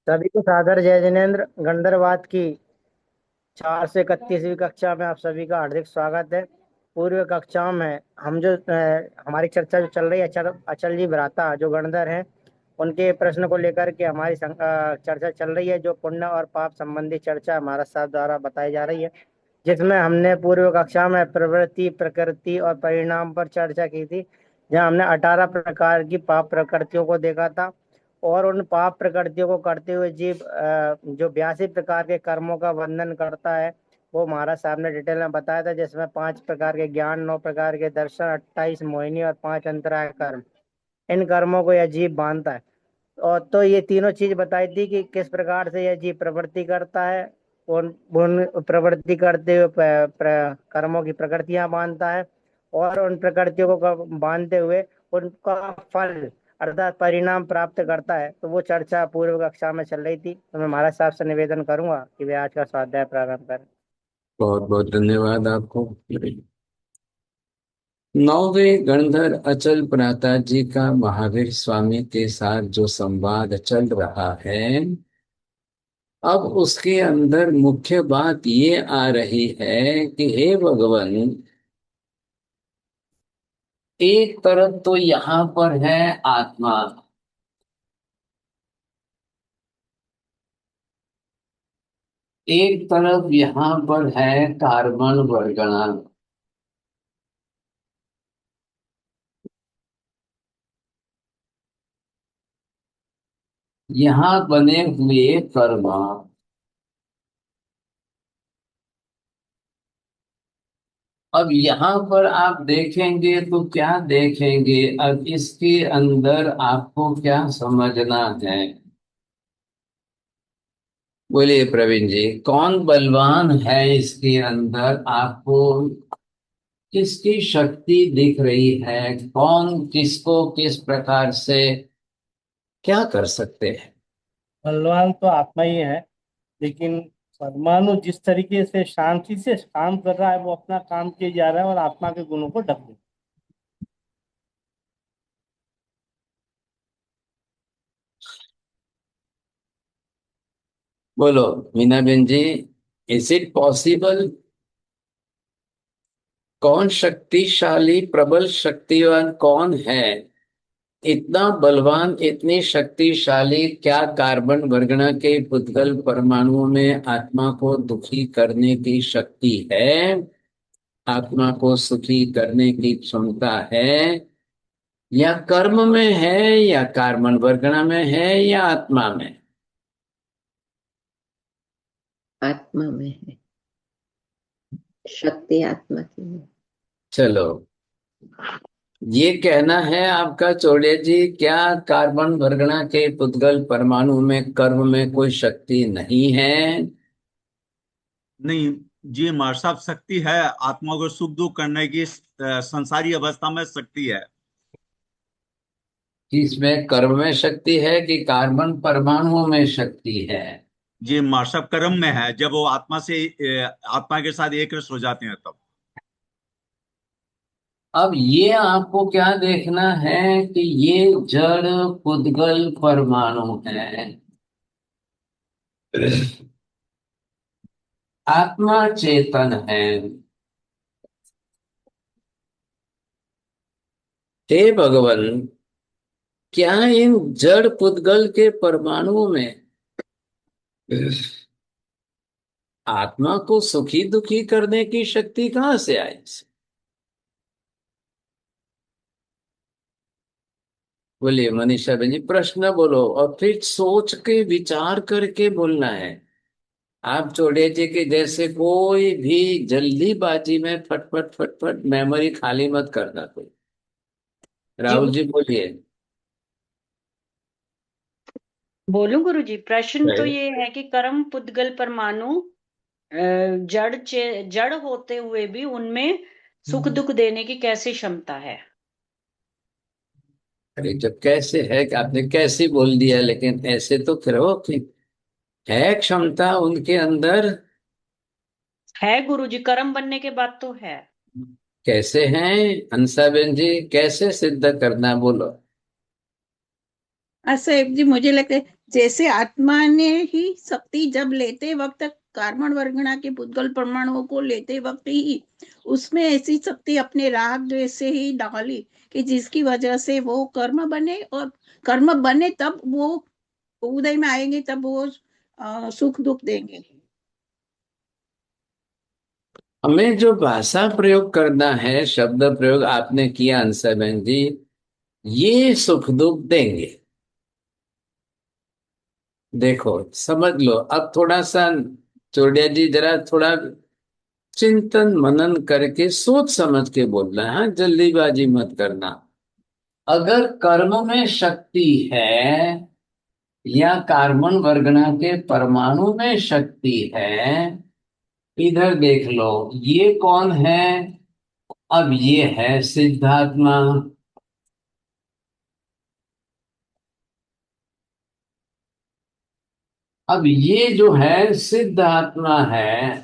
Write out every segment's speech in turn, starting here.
सभी को सादर जय जिनेन्द्र। गंधर्वाद की 4 से 31वीं कक्षा में आप सभी का हार्दिक स्वागत है। पूर्व कक्षाओं में हम जो हमारी चर्चा जो चल रही है, अचल अचल जी भ्राता जो गणधर हैं उनके प्रश्न को लेकर के हमारी चर्चा चल रही है, जो पुण्य और पाप संबंधी चर्चा महाराज साहब द्वारा बताई जा रही है, जिसमें हमने पूर्व कक्षा में प्रवृत्ति, प्रकृति और परिणाम पर चर्चा की थी, जहां हमने 18 प्रकार की पाप प्रकृतियों को देखा था। और उन पाप प्रकृतियों को करते हुए जीव जो 82 प्रकार के कर्मों का बंधन करता है, वो महाराज साहब ने डिटेल में बताया था, जिसमें 5 प्रकार के ज्ञान, 9 प्रकार के दर्शन, 28 मोहिनी और 5 अंतराय कर्म। इन कर्मों को यह जीव बांधता है। और तो ये तीनों चीज बताई थी कि किस प्रकार से यह जीव प्रवृत्ति करता है, उन प्रवृत्ति करते हुए कर्मों की प्रकृतियां बांधता है, और उन प्रकृतियों को बांधते हुए उनका फल अर्थात परिणाम प्राप्त करता है। तो वो चर्चा पूर्व कक्षा में चल रही थी, तो मैं महाराज साहब से निवेदन करूंगा कि वे आज का स्वाध्याय प्रारंभ करें। बहुत बहुत धन्यवाद आपको। नौवें गणधर अचल प्राता जी का महावीर स्वामी के साथ जो संवाद चल रहा है, अब उसके अंदर मुख्य बात ये आ रही है कि हे भगवान, एक तरफ तो यहाँ पर है आत्मा, एक तरफ यहाँ पर है कार्बन वर्गणा। यहाँ बने हुए कर्म। अब यहाँ पर आप देखेंगे तो क्या देखेंगे, अब इसके अंदर आपको क्या समझना है? बोलिए प्रवीण जी, कौन बलवान है इसके अंदर? आपको किसकी शक्ति दिख रही है? कौन किसको किस प्रकार से क्या कर सकते हैं? बलवान तो आत्मा ही है, लेकिन परमाणु जिस तरीके से शांति से काम कर रहा है, वो अपना काम किए जा रहा है और आत्मा के गुणों को ढक दे। बोलो Meena ben ji, is it possible? कौन शक्तिशाली प्रबल शक्तिवान कौन है? इतना बलवान, इतनी शक्तिशाली, क्या कार्बन वर्गना के पुद्गल परमाणुओं में आत्मा को दुखी करने की शक्ति है? आत्मा को सुखी करने की क्षमता है? या कर्म में है, या कार्बन वर्गना में है, या आत्मा में? आत्मा में है, शक्ति आत्मा की है। चलो, ये कहना है आपका चौड़े जी, क्या कार्बन वर्गना के पुद्गल परमाणु में कर्म में कोई शक्ति नहीं है? नहीं जी, मार साहब, शक्ति है। आत्मा को सुख दुख करने की संसारी अवस्था में शक्ति है। इसमें कर्म में शक्ति है कि कार्बन परमाणुओं में शक्ति है? जी मार साहब, कर्म में है, जब वो आत्मा के साथ एक रस हो जाते हैं तब। अब ये आपको क्या देखना है कि ये जड़ पुद्गल परमाणु है, आत्मा चेतन है। हे भगवान, क्या इन जड़ पुद्गल के परमाणुओं में आत्मा को सुखी दुखी करने की शक्ति कहां से आई? बोलिए मनीषा बेन जी, प्रश्न बोलो और फिर सोच के विचार करके बोलना है। आप चौड़े जी के जैसे कोई भी जल्दीबाजी में फटफट फटफट मेमोरी खाली मत करना कोई। जी राहुल जी बोलिए। बोलूं गुरुजी? प्रश्न तो ये है कि कर्म पुद्गल परमाणु जड़ होते हुए भी उनमें सुख दुख देने की कैसे क्षमता है? अरे जब कैसे है कि आपने कैसे बोल दिया, लेकिन ऐसे तो फिर हो कि है क्षमता उनके अंदर? है गुरुजी, कर्म बनने के बाद तो है। कैसे हैं हंसाबेन जी, कैसे सिद्ध करना, बोलो। साहेब जी, मुझे लगता है जैसे आत्मा ने ही शक्ति जब लेते वक्त कार्बन वर्गणा के पुद्गल परमाणुओं को लेते वक्त ही उसमें ऐसी शक्ति अपने राग द्वेष से ही डाली कि जिसकी वजह से वो कर्म बने, और कर्म बने तब वो उदय में आएंगे, तब वो सुख दुख देंगे। हमें जो भाषा प्रयोग करना है, शब्द प्रयोग आपने किया हंसाबेन जी, ये सुख दुख देंगे। देखो समझ लो, अब थोड़ा सा चोड़िया जी जरा थोड़ा चिंतन मनन करके सोच समझ के बोलना है, हाँ, जल्दीबाजी मत करना। अगर कर्म में शक्ति है या कार्बन वर्गना के परमाणु में शक्ति है, इधर देख लो, ये कौन है? अब ये है सिद्धात्मा। अब ये जो है सिद्धात्मा है,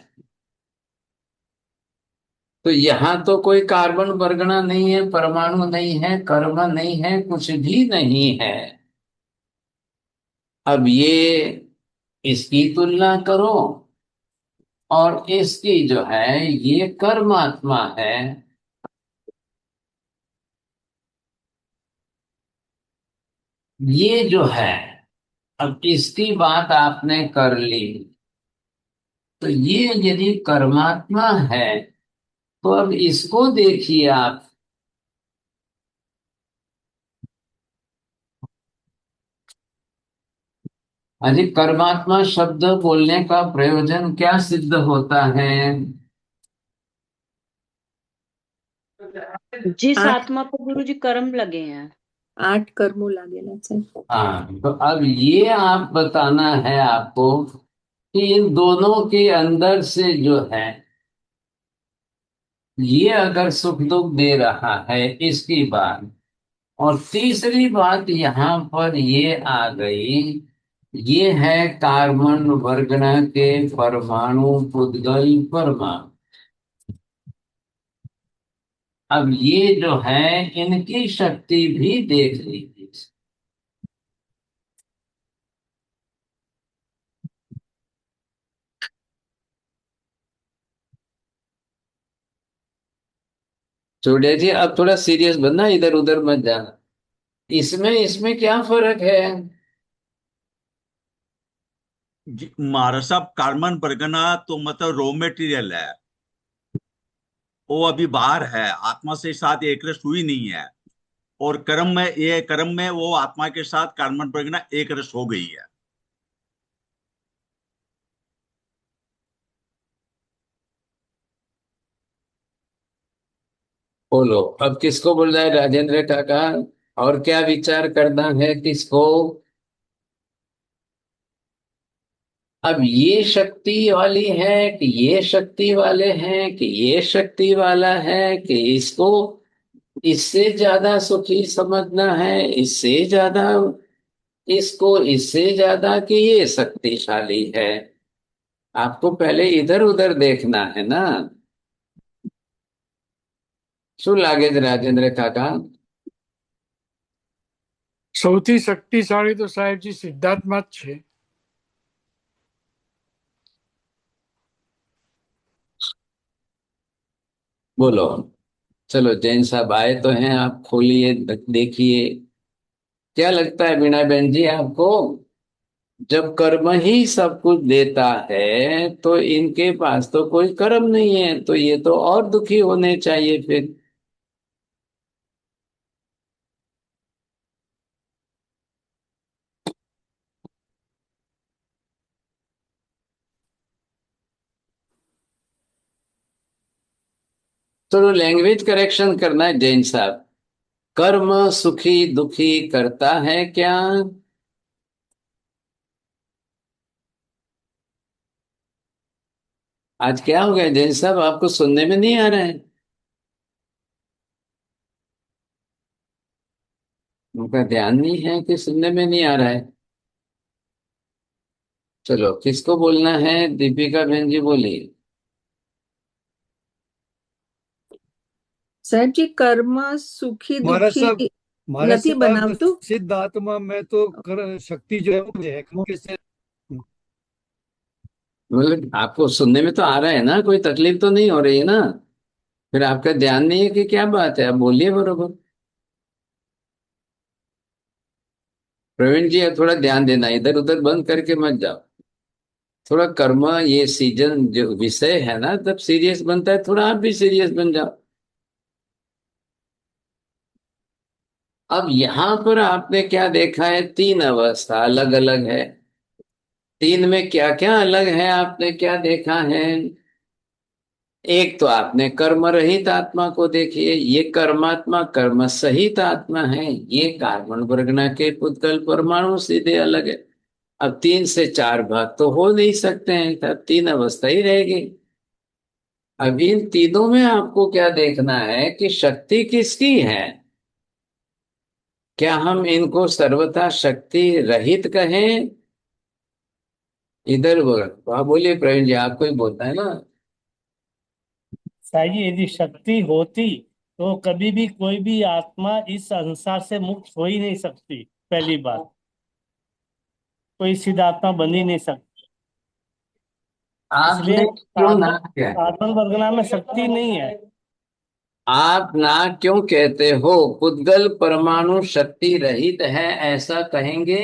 तो यहां तो कोई कार्बन वर्गना नहीं है, परमाणु नहीं है, कर्म नहीं है, कुछ भी नहीं है। अब ये इसकी तुलना करो और इसकी जो है ये कर्मात्मा है। ये जो है, अब इसकी बात आपने कर ली, तो ये यदि कर्मात्मा है तो अब इसको देखिए आप। अरे कर्मात्मा शब्द बोलने का प्रयोजन क्या सिद्ध होता है? जिस आठ आत्मा को गुरुजी कर्म लगे हैं। 8 कर्मों लागेला साहेब। हाँ, तो अब ये आप बताना है आपको कि इन दोनों के अंदर से जो है ये अगर सुख दुख दे रहा है, इसकी बात। और तीसरी बात यहां पर ये आ गई, ये है कार्बन वर्गना के परमाणु पुद्गल परमाणु। अब ये जो है इनकी शक्ति भी देख लीजिए। चूड़िया जी अब थोड़ा सीरियस बनना, इधर उधर मत जाना। इसमें इसमें क्या फर्क है? महाराज साहब, कार्बन बरगना तो मतलब रॉ मेटेरियल है, वो अभी बाहर है, आत्मा से साथ एक रस हुई नहीं है। और कर्म में वो आत्मा के साथ कार्बन बरगना एक रस हो गई है। बोलो अब किसको बोल रहा है राजेंद्र काका? और क्या विचार करना है किसको? अब ये शक्ति वाली है कि ये शक्ति वाले हैं कि ये शक्ति वाला है, कि इसको इससे ज्यादा सुखी समझना है, इससे ज्यादा, इसको इससे ज्यादा, कि ये शक्तिशाली है। आपको पहले इधर उधर देखना है ना। શું લાગે છે રાજેન્દ્ર કાકા? સૌથી શક્તિશાળી તો સાહેબજી સિદ્ધાર્થમાં જ છે. बोलो। चलो जैन साहब आए तो हैं, आप खोलिए देखिए। क्या लगता है बीना बहन जी आपको? जब कर्म ही सब कुछ देता है तो इनके पास तो कोई कर्म नहीं है, तो ये तो और दुखी होने चाहिए फिर। चलो लैंग्वेज करेक्शन करना है जैन साहब। कर्म सुखी दुखी करता है क्या? आज क्या हो गया जैन साहब, आपको सुनने में नहीं आ रहा है? उनका ध्यान नहीं है कि सुनने में नहीं आ रहा है? चलो, किसको बोलना है? दीपिका बहन जी बोलिए। સાહેબ જી કર્મ સુખી મારા દુખી સાहब મારા નથી साहब બનાવતું. सिद्ध आत्मा में तो शक्ति जो है वो है कैसे? मतलब आपको सुनने में तो आ रहा है ना, कोई तकलीफ तो नहीं हो रही है ना? फिर आपका ध्यान नहीं है कि क्या बात है? आप बोलिए बरोबर। प्रवीण जी, अब थोड़ा ध्यान देना, इधर उधर बंद करके मत जाओ। थोड़ा कर्म, ये सीजन जो विषय है ना, तब सीरियस बनता है, थोड़ा आप भी सीरियस बन जाओ। अब यहां पर आपने क्या देखा है? तीन अवस्था अलग अलग है। तीन में क्या क्या अलग है, आपने क्या देखा है? एक तो आपने कर्म रहित आत्मा को देखिए, ये कर्मात्मा कर्म सहित आत्मा है। ये कार्बन वर्गना के पुद्गल परमाणु सीधे अलग है। अब तीन से चार भाग तो हो नहीं सकते हैं, तब तीन अवस्था ही रहेगी। अब इन तीनों में आपको क्या देखना है कि शक्ति किसकी है? क्या हम इनको सर्वथा शक्ति रहित कहें? इधर बोल, आप बोलिए प्रवीण जी, आपको ही बोलता है ना। साईं जी, यदि शक्ति होती तो कभी भी कोई भी आत्मा इस संसार से मुक्त हो ही नहीं सकती। पहली बात, कोई सिद्ध आत्मा बन ही नहीं सकती। इसलिए आपने क्यों ना किया? कार्बन वर्गना में शक्ति नहीं है। आप ना क्यों कहते हो पुद्गल परमाणु शक्ति रहित है, ऐसा कहेंगे?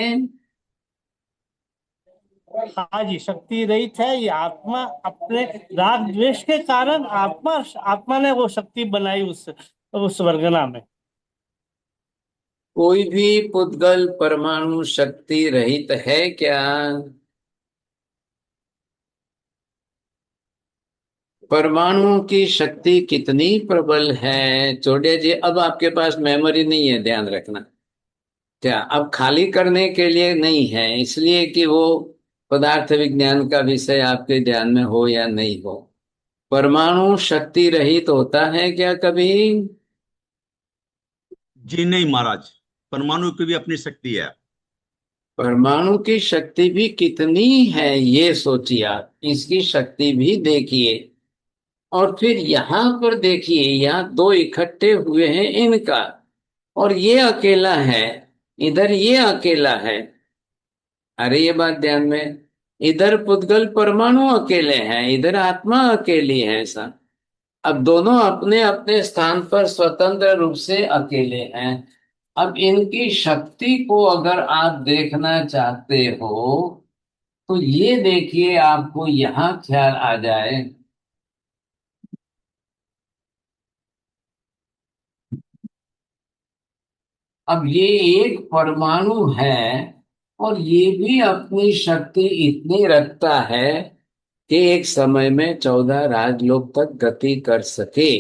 हाँ जी, शक्ति रहित है ये आत्मा। अपने राग द्वेष के कारण आत्मा आत्मा ने वो शक्ति बनाई उस वर्गना में। कोई भी पुद्गल परमाणु शक्ति रहित है क्या? परमाणु की शक्ति कितनी प्रबल है चोटिया जी? अब आपके पास मेमोरी नहीं है, ध्यान रखना। क्या अब खाली करने के लिए नहीं है, इसलिए कि वो पदार्थ विज्ञान का विषय आपके ध्यान में हो या नहीं हो। परमाणु शक्ति रहित होता है क्या कभी? जी नहीं महाराज, परमाणु की भी अपनी शक्ति है। परमाणु की शक्ति भी कितनी है ये सोचिए आप, इसकी शक्ति भी देखिए। और फिर यहां पर देखिए, यहाँ दो इकट्ठे हुए हैं इनका, और ये अकेला है, इधर ये अकेला है। अरे ये बात ध्यान में, इधर पुद्गल परमाणु अकेले हैं, इधर आत्मा अकेली है, ऐसा। अब दोनों अपने अपने स्थान पर स्वतंत्र रूप से अकेले हैं। अब इनकी शक्ति को अगर आप देखना चाहते हो तो ये देखिए, आपको यहां ख्याल आ जाए। अब ये एक परमाणु है और ये भी अपनी शक्ति इतनी रखता है कि एक समय में 14 राजलोक तक गति कर सके।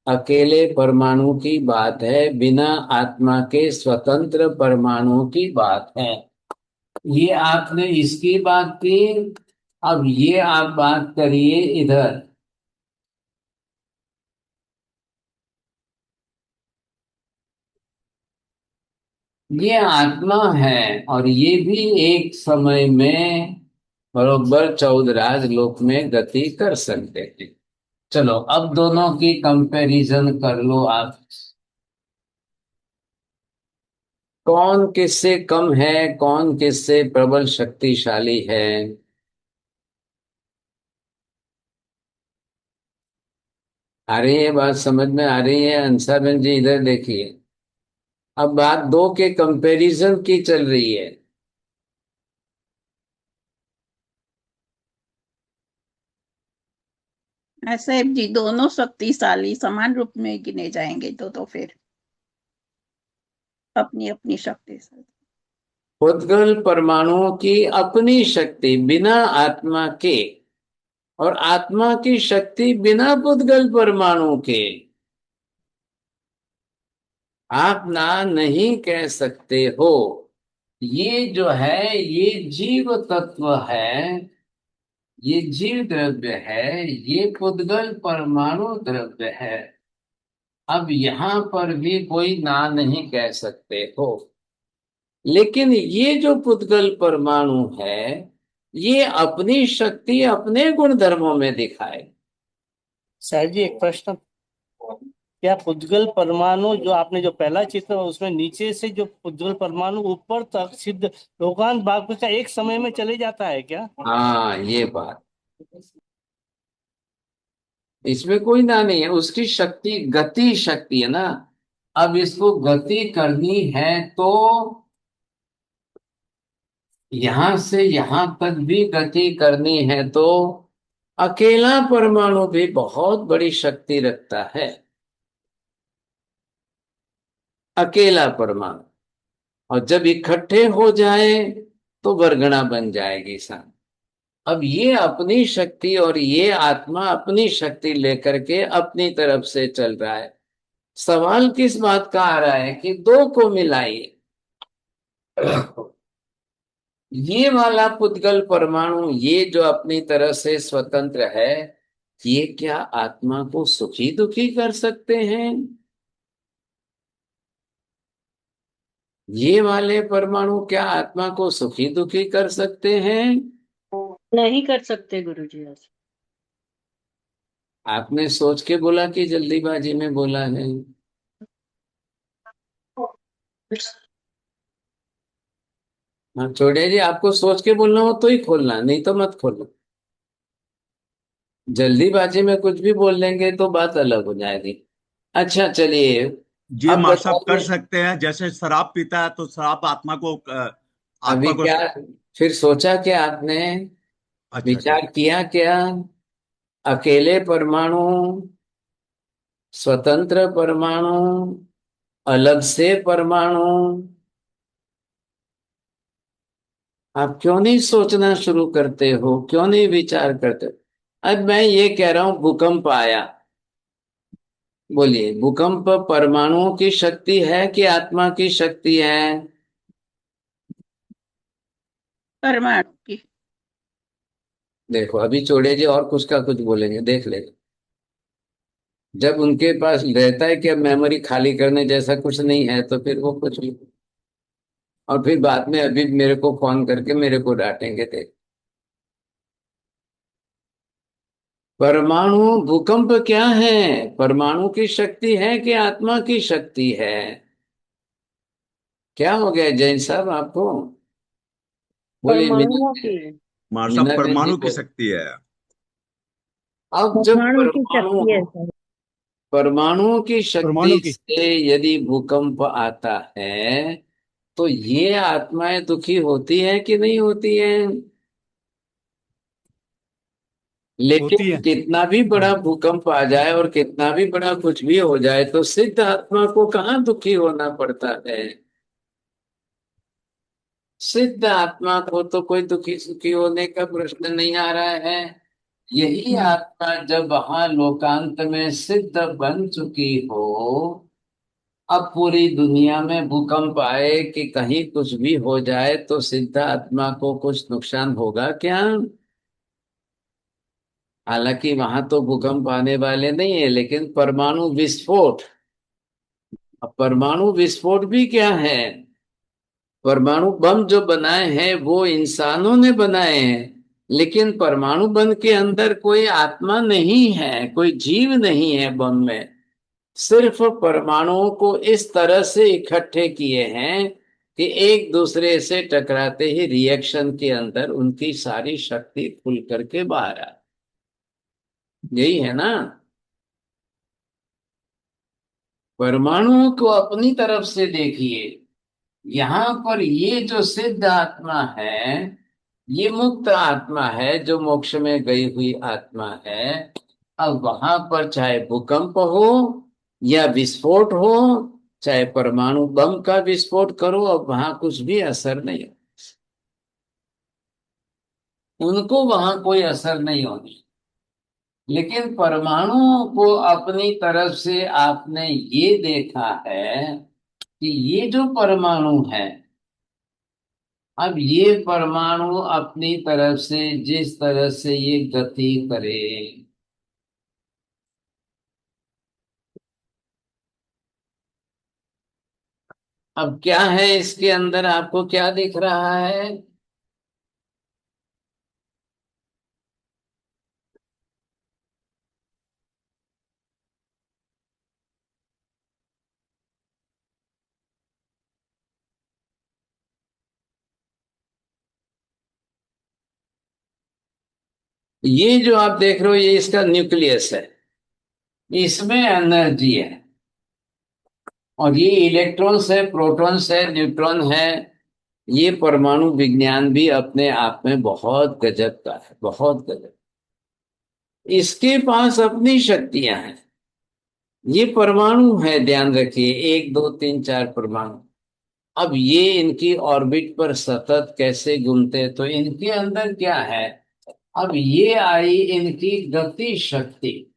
अकेले परमाणु की बात है, बिना आत्मा के स्वतंत्र परमाणु की बात है। ये आपने इसकी बात की। अब ये आप बात करिए इधर। ये आत्मा है और ये भी एक समय में बरोबर 14 राजलोक में गति कर सकते हैं। चलो, अब दोनों की कंपैरिजन कर लो आप। कौन किससे कम है, कौन किससे प्रबल शक्तिशाली है? आ रही है बात, समझ में आ रही है? अंसाबेन जी इधर देखिए, अब बात दो के कंपैरिजन की चल रही है। साहब जी, दोनों शक्तिशाली समान रूप में गिने जाएंगे तो फिर अपनी अपनी शक्ति से। पुद्गल परमाणुओं की अपनी शक्ति बिना आत्मा के, और आत्मा की शक्ति बिना पुद्गल परमाणु के। आप ना नहीं कह सकते हो। ये जो है ये जीव तत्व है, ये जीव द्रव्य है, ये पुद्गल परमाणु द्रव्य है। अब यहां पर भी कोई ना नहीं कह सकते हो। लेकिन ये जो पुद्गल परमाणु है, ये अपनी शक्ति अपने गुण धर्मों में दिखाए। साहब जी एक प्रश्न, क्या पुद्गल परमाणु जो आपने जो पहला चित्र उसमें नीचे से जो पुद्गल परमाणु ऊपर तक सिद्ध लोकांत भाग का एक समय में चले जाता है क्या? हाँ, ये बात, इसमें कोई ना नहीं है, उसकी शक्ति गति शक्ति है ना। अब इसको गति करनी है तो यहां से यहां तक भी गति करनी है तो अकेला परमाणु भी बहुत बड़ी शक्ति रखता है। अकेला परमाणु, और जब इकट्ठे हो जाए तो वर्गणा बन जाएगी सन। अब ये अपनी शक्ति और ये आत्मा अपनी शक्ति लेकर के अपनी तरफ से चल रहा है। सवाल किस बात का आ रहा है कि दो को मिलाइए। ये वाला पुद्गल परमाणु, ये जो अपनी तरह से स्वतंत्र है, ये क्या आत्मा को सुखी दुखी कर सकते हैं? ये वाले परमाणु क्या आत्मा को सुखी दुखी कर सकते हैं? नहीं कर सकते गुरुजी ऐसे। आपने सोच के बोला कि जल्दीबाजी में बोला है? हाँ छोड़िए जी, आपको सोच के बोलना हो तो ही खोलना, नहीं तो मत खोलना। जल्दीबाजी में कुछ भी बोल लेंगे तो बात अलग हो जाएगी। अच्छा चलिए, जी अब मार साहब कर बताइए, सकते हैं, जैसे शराब पीता है तो शराब आत्मा को अभी आत्मा को क्या, फिर सोचा क्या आपने, अच्छा ठीक। विचार किया क्या? अकेले परमाणु, स्वतंत्र परमाणु, अलग से परमाणु, आप क्यों नहीं सोचना शुरू करते हो, क्यों नहीं विचार करते हो? अब मैं ये कह रहा हूं भूकंप आया, बोलिए भूकंप परमाणुओं की शक्ति है कि आत्मा की शक्ति है? परमाणु की। देखो अभी छोड़े जी, और कुछ का कुछ बोलेंगे देख ले। जब उनके पास रहता है कि अब मेमोरी खाली करने जैसा कुछ नहीं है तो फिर वो कुछ भी, और फिर बाद में अभी मेरे को फोन करके मेरे को डांटेंगे। देख, परमाणु भूकंप क्या है? परमाणु की शक्ति है कि आत्मा की शक्ति है? क्या हो गया जैन साहब आपको? बोलिए मीना, परमाणुओं की। मार साहब मीना बहन जी परमाणु की बोल। शक्ति है। अब जब परमाणु की परमाणु, शक्ति है सर। परमाणुओं की परमाणु शक्ति की। से यदि भूकंप आता है तो ये आत्माएं दुखी होती है कि नहीं होती है? होती लेकिन है। कितना भी बड़ा भूकंप आ जाए और कितना भी बड़ा कुछ भी हो जाए तो सिद्ध आत्मा को कहाँ दुखी होना पड़ता है? सिद्ध आत्मा को तो कोई दुखी सुखी होने का प्रश्न नहीं आ रहा है। यही आत्मा जब वहां लोकांत में सिद्ध बन चुकी हो, अब पूरी दुनिया में भूकंप आए कि कहीं कुछ भी हो जाए तो सिद्ध आत्मा को कुछ नुकसान होगा क्या? हालांकि वहां तो भूकंप आने वाले नहीं है, लेकिन परमाणु विस्फोट, अब परमाणु विस्फोट भी क्या है? परमाणु बम जो बनाए हैं वो इंसानों ने बनाए हैं, लेकिन परमाणु बम के अंदर कोई आत्मा नहीं है, कोई जीव नहीं है बम में। सिर्फ परमाणुओं को इस तरह से इकट्ठे किए हैं कि एक दूसरे से टकराते ही रिएक्शन के अंदर उनकी सारी शक्ति खुल करके बाहर आ, यही है ना। परमाणुओं को अपनी तरफ से देखिए, यहां पर ये जो सिद्ध आत्मा है, ये मुक्त आत्मा है जो मोक्ष में गई हुई आत्मा है। अब वहां पर चाहे भूकंप हो या विस्फोट हो, चाहे परमाणु बम का विस्फोट करो, अब वहां कुछ भी असर नहीं हो, उनको वहां कोई असर नहीं होगी। लेकिन परमाणुओं को अपनी तरफ से आपने ये देखा है कि ये जो परमाणु है, अब ये परमाणु अपनी तरफ से जिस तरह से ये गति करे, अब क्या है इसके अंदर, आपको क्या दिख रहा है? ये जो आप देख रहे हो ये इसका न्यूक्लियस है, इसमें एनर्जी है, और ये इलेक्ट्रॉन्स है, प्रोटॉन्स है, न्यूट्रॉन है। ये परमाणु विज्ञान भी अपने आप में बहुत गजब का है, बहुत गजब। इसके पास अपनी शक्तियां हैं। ये परमाणु है, ध्यान रखिए, 1 2 3 4 परमाणु। अब ये इनकी ऑर्बिट पर सतत कैसे घूमते, तो इनके अंदर क्या है, अब ये आई इनकी गति शक्ति।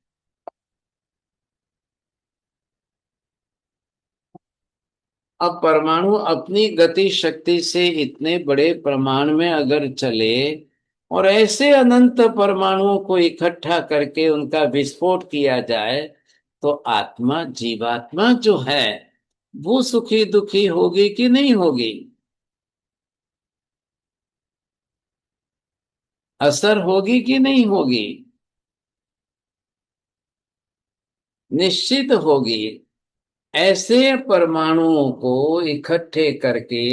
अब परमाणु अपनी गति शक्ति से इतने बड़े प्रमाण में अगर चले और ऐसे अनंत परमाणुओं को इकट्ठा करके उनका विस्फोट किया जाए, तो आत्मा, जीवात्मा जो है वो सुखी दुखी होगी कि नहीं होगी? असर होगी कि नहीं होगी? निश्चित होगी। ऐसे परमाणुओं को इकट्ठे करके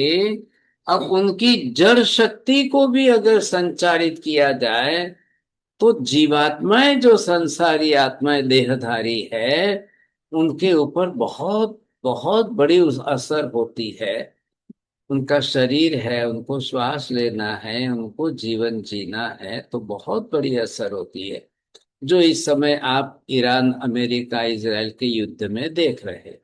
अब उनकी जड़ शक्ति को भी अगर संचारित किया जाए, तो जीवात्माएं जो संसारी आत्माएं देहधारी है, उनके ऊपर बहुत बहुत बड़ी उस असर होती है। उनका शरीर है, उनको श्वास लेना है, उनको जीवन जीना है, तो बहुत बड़ी असर होती है, जो इस समय आप ईरान, अमेरिका, इजराइल के युद्ध में देख रहे हैं।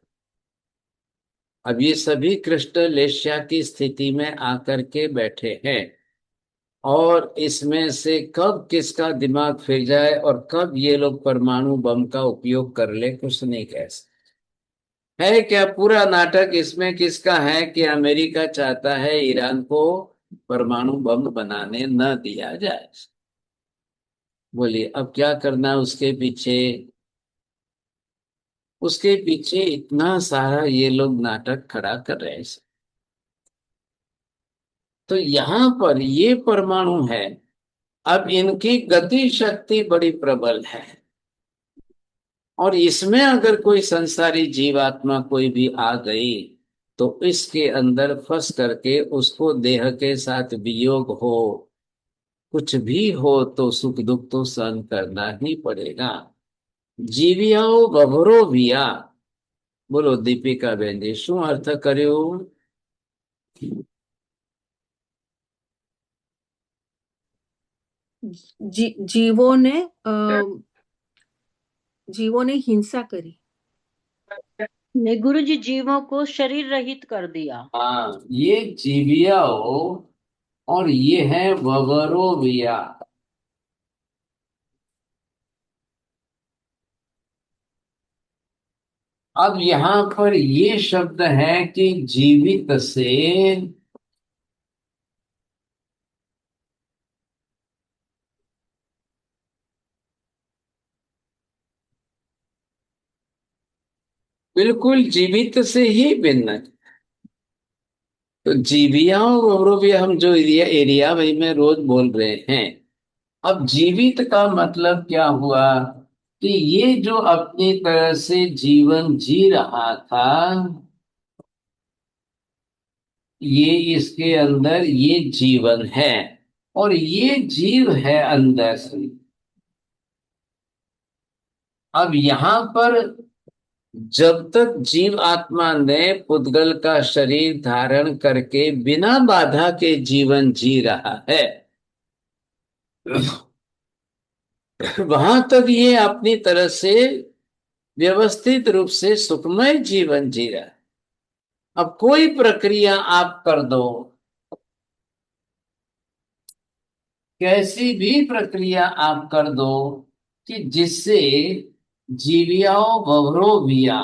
अब ये सभी क्रिस्टल एशिया की स्थिति में आकर के बैठे हैं, और इसमें से कब किसका दिमाग फिर जाए और कब ये लोग परमाणु बम का उपयोग कर ले, कुछ नहीं कह सकते। है क्या पूरा नाटक इसमें किसका है कि अमेरिका चाहता है ईरान को परमाणु बम बनाने न दिया जाए। बोलिए अब क्या करना उसके पीछे? उसके पीछे इतना सारा ये लोग नाटक खड़ा कर रहे हैं। तो यहां पर ये परमाणु है, अब इनकी गति शक्ति बड़ी प्रबल है, और इसमें अगर कोई संसारी जीवात्मा कोई भी आ गई, तो इसके अंदर फंस करके उसको देह के साथ वियोग हो, कुछ भी हो, तो सुख दुख तो सहन करना ही पड़ेगा। जीवियाओ बभरो विया। बोलो दीपिका बेन जी, शू अर्थ કર્યો? जीवों ने जीवों ने हिंसा करी। ने गुरु जी जीवों को शरीर रहित कर दिया। हाँ, ये जीवियाओ और ये है ववरो विया। अब यहां पर ये शब्द है कि जीवित से बिल्कुल जीवित से ही भिन्न। तो जीविया और गौरविया हम जो एरिया भाई में रोज बोल रहे हैं, अब जीवित का मतलब क्या हुआ कि ये जो अपनी तरह से जीवन जी रहा था, ये इसके अंदर ये जीवन है, और ये जीव है अंदर से। अब यहां पर जब तक जीव आत्मा ने पुद्गल का शरीर धारण करके बिना बाधा के जीवन जी रहा है, वहां तक ये अपनी तरह से व्यवस्थित रूप से सुखमय जीवन जी रहा है। अब कोई प्रक्रिया आप कर दो, कैसी भी प्रक्रिया आप कर दो, कि जिससे जीवियाओ बवरो विया,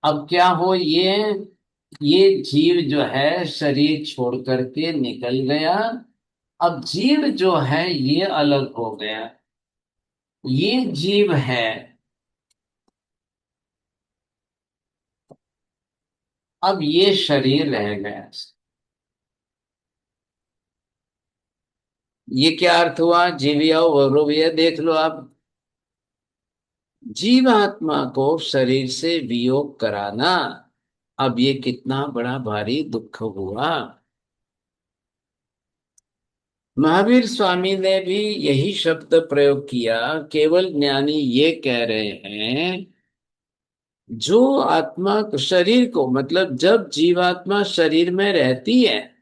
अब क्या हो, ये जीव जो है शरीर छोड़ करके निकल गया। अब जीव जो है ये अलग हो गया, ये जीव है। अब ये शरीर रह गया। ये क्या अर्थ हुआ? जीविया वरोविया देख लो आप। जीवात्मा को शरीर से वियोग कराना, अब ये कितना बड़ा भारी दुख हुआ। महावीर स्वामी ने भी यही शब्द प्रयोग किया। केवल ज्ञानी ये कह रहे हैं, जो आत्मा शरीर को, मतलब जब जीवात्मा शरीर में रहती है,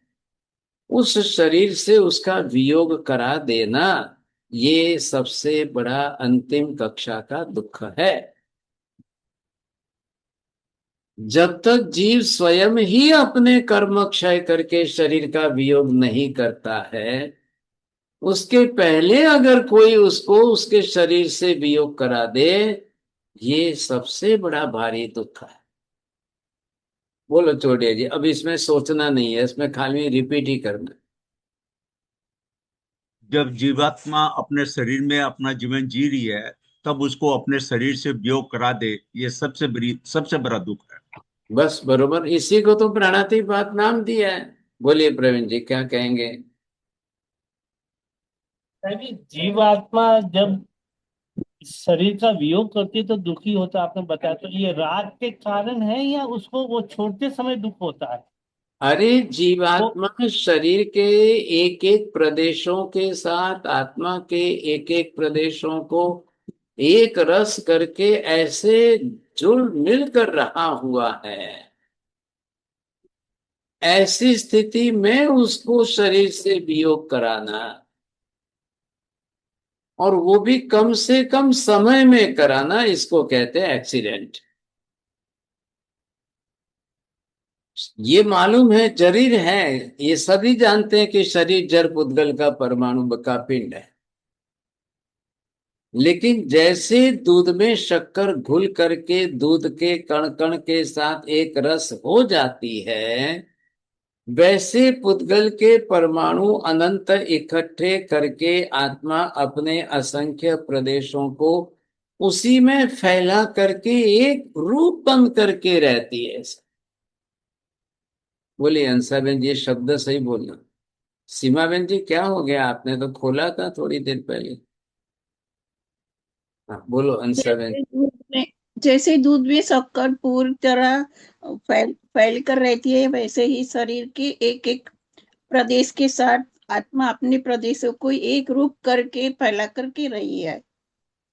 उस शरीर से उसका वियोग करा देना, ये सबसे बड़ा अंतिम कक्षा का दुख है। जब तक जीव स्वयं ही अपने कर्म क्षय करके शरीर का वियोग नहीं करता है, उसके पहले अगर कोई उसको उसके शरीर से वियोग करा दे, ये सबसे बड़ा भारी दुख है। बोलो चोटिया जी, अब इसमें सोचना नहीं है, इसमें खाली रिपीट ही करना है। जब जीवात्मा अपने शरीर में अपना जीवन जी रही है, तब उसको अपने शरीर से वियोग करा दे, ये सबसे बड़ा दुख है। बस बरोबर, इसी को तो प्राणातिपात नाम दिया है। बोलिए प्रवीण जी, क्या कहेंगे? जीवात्मा जब शरीर का वियोग करती है तो दुखी होता है, आपने बताया, तो ये राग के कारण है या उसको वो छोड़ते समय दुख होता है? अरे वो जीवात्मा शरीर के एक एक प्रदेशों के साथ आत्मा के एक एक प्रदेशों को एक रस करके ऐसे जुड़ मिलकर रहा हुआ है। ऐसी स्थिति में उसको शरीर से वियोग कराना, और वो भी कम से कम समय में कराना, इसको कहते हैं एक्सीडेंट। ये मालूम है, शरीर है, ये सभी जानते हैं कि शरीर जड़ पुद्गल का परमाणु का पिंड है। लेकिन जैसे दूध में शक्कर घुल करके दूध के कण कण के साथ एक रस हो जाती है, वैसे पुद्गल के परमाणु अनंत इकट्ठे करके आत्मा अपने असंख्य प्रदेशों को उसी में फैला करके एक रूप बन करके रहती है। बोलिए अंसाबेन जी, ये शब्द सही बोलना। सीमाबेन जी, क्या हो गया? आपने तो खोला था थोड़ी देर पहले। हाँ बोलो अंसाबेन। जैसे दूध में जैसे दूध में शक्कर पूरी तरह फैल कर रहती है, वैसे ही शरीर के एक एक प्रदेश के साथ आत्मा अपने प्रदेशों को एक रूप करके फैला करके रही है।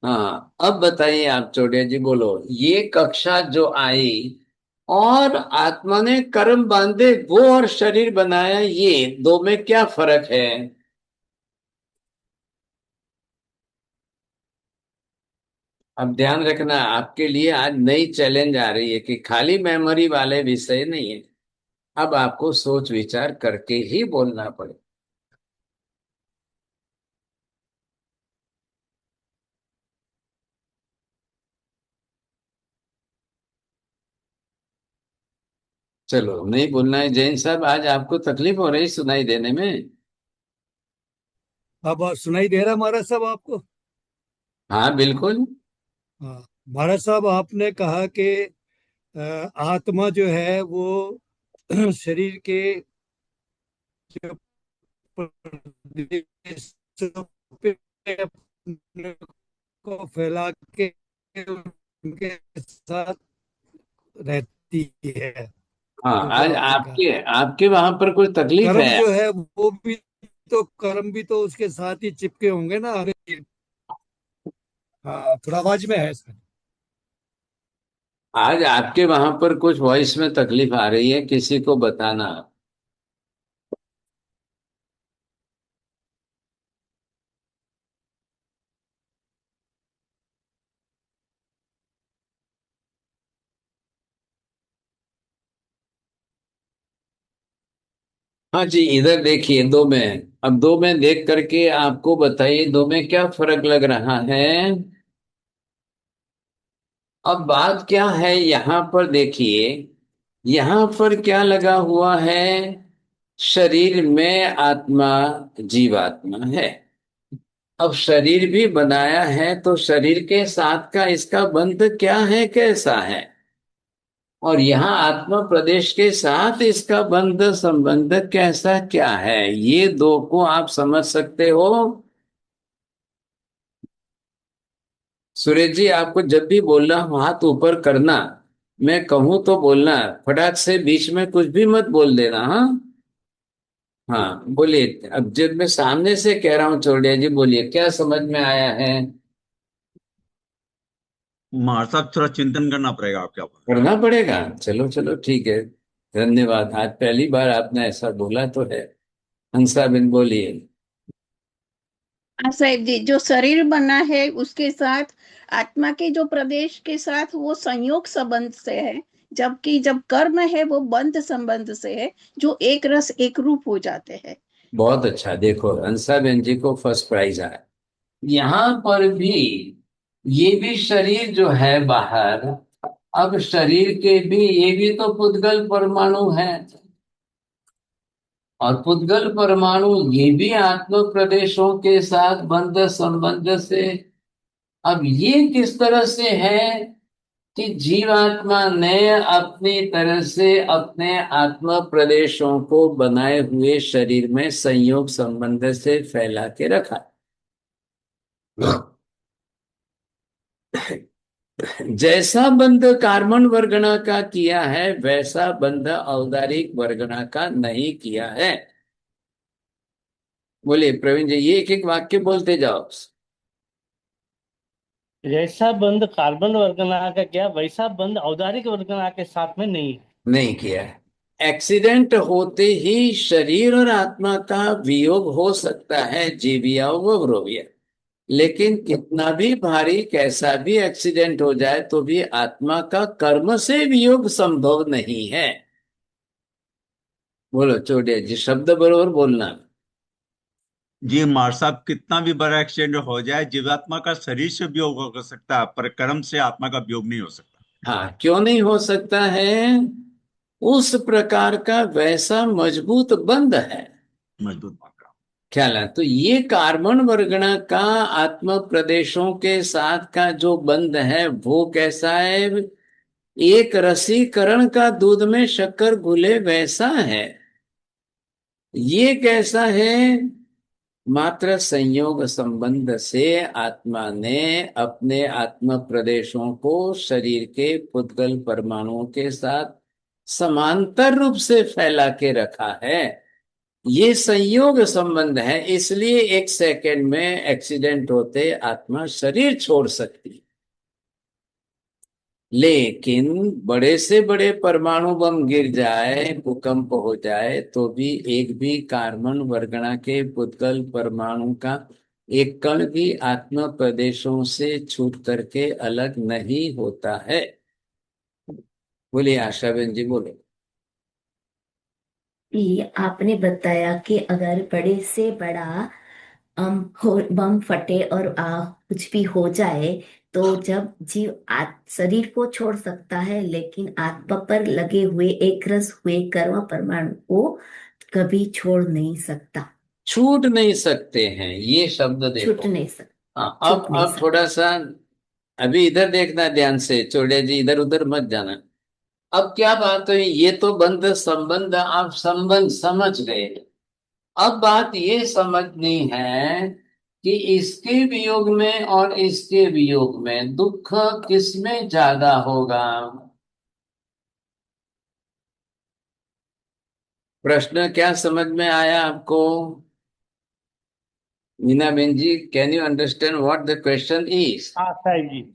हाँ, अब बताइए आप चोटिया जी, बोलो। ये कक्षा जो आई और आत्मा ने कर्म बांधे वो और शरीर बनाया, ये दो में क्या फर्क है? अब ध्यान रखना, आपके लिए आज नई चैलेंज आ रही है कि खाली मेमोरी वाले विषय नहीं है। अब आपको सोच विचार करके ही बोलना पड़े। चलो, नहीं बोलना है। जैन साहब, आज आपको तकलीफ हो रही सुनाई देने में? अब सुनाई दे रहा महाराज साहब आपको? हाँ बिल्कुल। हाँ महाराज साहब, आपने कहा कि आत्मा जो है वो शरीर के जो प्रदेशों पे अपने को फैला के उनके साथ रहती है। हाँ, जो आज आपने कहा, आपके आपके वहां पर कोई तकलीफ कर्म है? जो है वो भी, तो कर्म भी तो उसके साथ ही चिपके होंगे ना हमें। हाँ, थोड़ा आवाज में है इसमें। आज आपके वहां पर कुछ वॉइस में तकलीफ आ रही है, किसी को बताना। हाँ जी, इधर देखिए, दो में, अब दो में देख करके आपको बताइए दो में क्या फर्क लग रहा है। अब बात क्या है, यहां पर देखिए, यहां पर क्या लगा हुआ है? शरीर में आत्मा, जीवात्मा है। अब शरीर भी बनाया है, तो शरीर के साथ का इसका बंध क्या है, कैसा है? और यहाँ आत्मा प्रदेश के साथ इसका बंध संबंध कैसा क्या है, ये दो को आप समझ सकते हो? सुरेश जी, आपको जब भी बोलना हो हाथ ऊपर करना, मैं कहूं तो बोलना, फटाक से बीच में कुछ भी मत बोल देना। हाँ, हाँ बोलिए, अब जब मैं सामने से कह रहा हूँ चौड़िया जी, बोलिए क्या समझ में आया है। महाराज साहब थोड़ा चिंतन करना पड़ेगा आपके ऊपर। करना पड़ेगा, चलो चलो ठीक है, धन्यवाद, आज पहली बार आपने ऐसा बोला तो है। हंसा बिन बोलिए। हाँ साहिब जी, जो शरीर बना है उसके साथ आत्मा के जो प्रदेश के साथ वो संयोग संबंध से है, जबकि जब कर्म है वो बंध संबंध से है, जो एक रस एक रूप हो जाते हैं। बहुत अच्छा, देखो हंसा बेन जी को फर्स्ट प्राइज आया। यहाँ पर भी ये भी शरीर जो है बाहर, अब शरीर के भी ये भी तो पुद्गल परमाणु है, और पुद्गल परमाणु ये भी आत्म प्रदेशों के साथ बंध संबंध से। अब ये किस तरह से है कि जीवात्मा ने अपनी तरह से अपने आत्म प्रदेशों को बनाए हुए शरीर में संयोग संबंध से फैला के रखा। जैसा बंध कार्बन वर्गना का किया है वैसा बंध औदारिक वर्गना का नहीं किया है। बोलिए प्रवीण जी, ये एक एक वाक्य बोलते जाओ। जैसा बंध कार्बन वर्गना का किया वैसा बंध औदारिक वर्गना के साथ में नहीं है। नहीं किया है। एक्सीडेंट होते ही शरीर और आत्मा का वियोग हो सकता है, जीविया व ब्रोविया, लेकिन कितना भी भारी कैसा भी एक्सीडेंट हो जाए तो भी आत्मा का कर्म से वियोग संभव नहीं है। बोलो चोटिया जी, शब्द बरोबर बोलना। जी महाराज साहब, कितना भी बड़ा एक्सीडेंट हो जाए जीवात्मा का शरीर से वियोग हो सकता है, पर कर्म से आत्मा का वियोग नहीं हो सकता। हाँ, क्यों नहीं हो सकता है? उस प्रकार का वैसा मजबूत बंध है। मजबूत मात्रा। ख्याल है? तो ये कार्बन वर्गणा का आत्म प्रदेशों के साथ का जो बंध है वो कैसा है? एक रसीकरण का दूध में शक्कर घुले वैसा है। ये कैसा है? मात्र संयोग संबंध से आत्मा ने अपने आत्म प्रदेशों को शरीर के पुद्गल परमाणुओं के साथ समांतर रूप से फैला के रखा है। ये संयोग संबंध है, इसलिए एक सेकंड में एक्सीडेंट होते आत्मा शरीर छोड़ सकती है। लेकिन बड़े से बड़े परमाणु बम गिर जाए, भूकंप हो जाए, तो भी एक भी कार्बन वर्गणा के पुद्गल परमाणु का एक कण भी आत्म प्रदेशों से छूट करके अलग नहीं होता है। बोलिए आशाबेन जी, बोलो। ये आपने बताया कि अगर बड़े से बड़ा बम फटे और कुछ भी हो जाए, तो जब जीव शरीर को छोड़ सकता है लेकिन आत्मा पर लगे हुए एक रस हुए कर्म परमाणु को कभी छोड़ नहीं सकता। छूट नहीं सकते हैं, ये शब्द छूट देखो। नहीं सकता। हाँ, छूट नहीं अब सकता। थोड़ा सा अभी इधर देखना ध्यान से, चोड़िया जी इधर उधर मत जाना। अब क्या बात हुई, ये तो बंध संबंध आप संबंध समझ गए। अब बात ये समझनी है कि इसके वियोग में और इसके वियोग में दुख किसमें ज्यादा होगा? प्रश्न क्या समझ में आया आपको? Meena ben ji, can you understand what the question is? हाँ साहिब जी,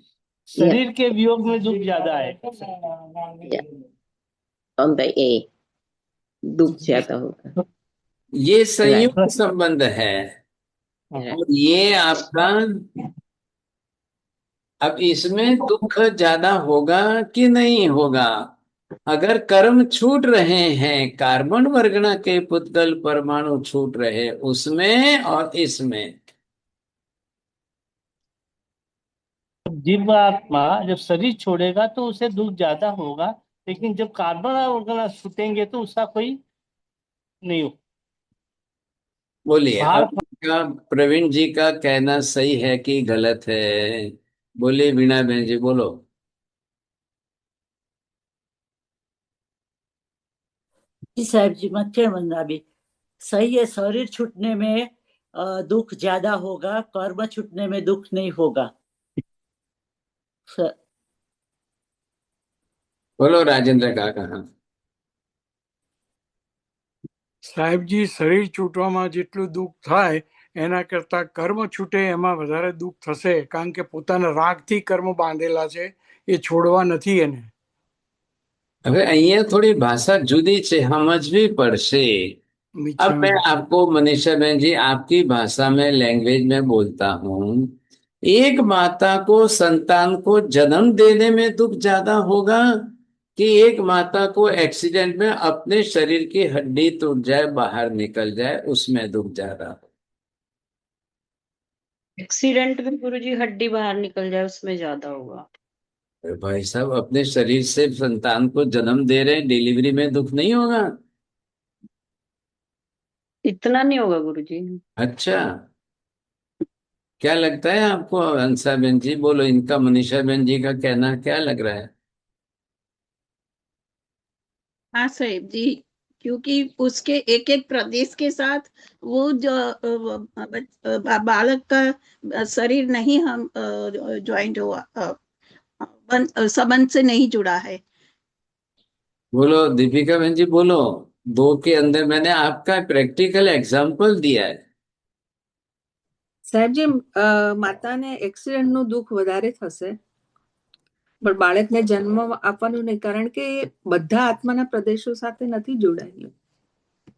Yeah, शरीर के वियोग में दुख ज्यादा है। yeah. On the A, दुख ज्यादा होगा। ये संयुक्त Right. संबंध है, Right. और ये आपका, अब इसमें दुख ज्यादा होगा कि नहीं होगा? अगर कर्म छूट रहे हैं, कार्बन वर्गना के पुद्गल परमाणु छूट रहे उसमें और इसमें, जीवात्मा जब शरीर छोड़ेगा तो उसे दुख ज्यादा होगा, लेकिन जब कार्बन ऑर्गन छूटेंगे तो उसका कोई नहीं हो। बोलिए बाहर अब का प्रवीण जी का कहना सही है कि गलत है? बोलिए वीणा बहन जी, बोलो। जी साहब जी, मच्छर बनना भी सही है। शरीर छूटने में दुख ज्यादा होगा, कर्म छूटने में दुख नहीं होगा। स- बोलो राजेंद्र का कहा। સાહેબજી શરીર છૂટવામાં જેટલું દુઃખ થાય એના કરતા કર્મ છૂટે એમાં વધારે દુઃખ થશે, કારણ કે પોતાના રાગથી કર્મ બાંધેલા છે એ છોડવા નથી એને. હવે અહીંયા थोड़ी भाषा जुदी છે, समझवी પડશે. अब मैं आपको मनीषा बहन जी आपकी भाषा में लैंग्वेज में बोलता हूँ। एक माता को संतान को जन्म देने में दुख ज्यादा होगा कि एक माता को एक्सीडेंट में अपने शरीर की हड्डी टूट जाए, बाहर निकल जाए, उसमें दुख ज्यादा हो? एक्सीडेंट में गुरुजी हड्डी बाहर निकल जाए उसमें ज्यादा होगा। अरे भाई साहब, अपने शरीर से संतान को जन्म दे रहे हैं, डिलीवरी में दुख नहीं होगा? इतना नहीं होगा गुरुजी। अच्छा, क्या लगता है आपको हंसा बहन जी? बोलो, इनका मनीषा बहन जी का कहना क्या लग रहा है? हाँ साहेब जी, क्योंकि उसके एक एक प्रदेश के साथ वो जो बालक का शरीर नहीं हम ज्वाइंट हुआ, संबंध से नहीं जुड़ा है। बोलो दीपिका बहन जी, बोलो। दो के अंदर मैंने आपका प्रैक्टिकल एग्जाम्पल दिया है। સાહેબજી માતાને એક્સિડન્ટનું દુઃખ વધારે થશે, પણ બાળકને જન્મ આપવાનું નહીં, કારણ કે એ બધા આત્માના પ્રદેશો સાથે નથી જોડાયેલું.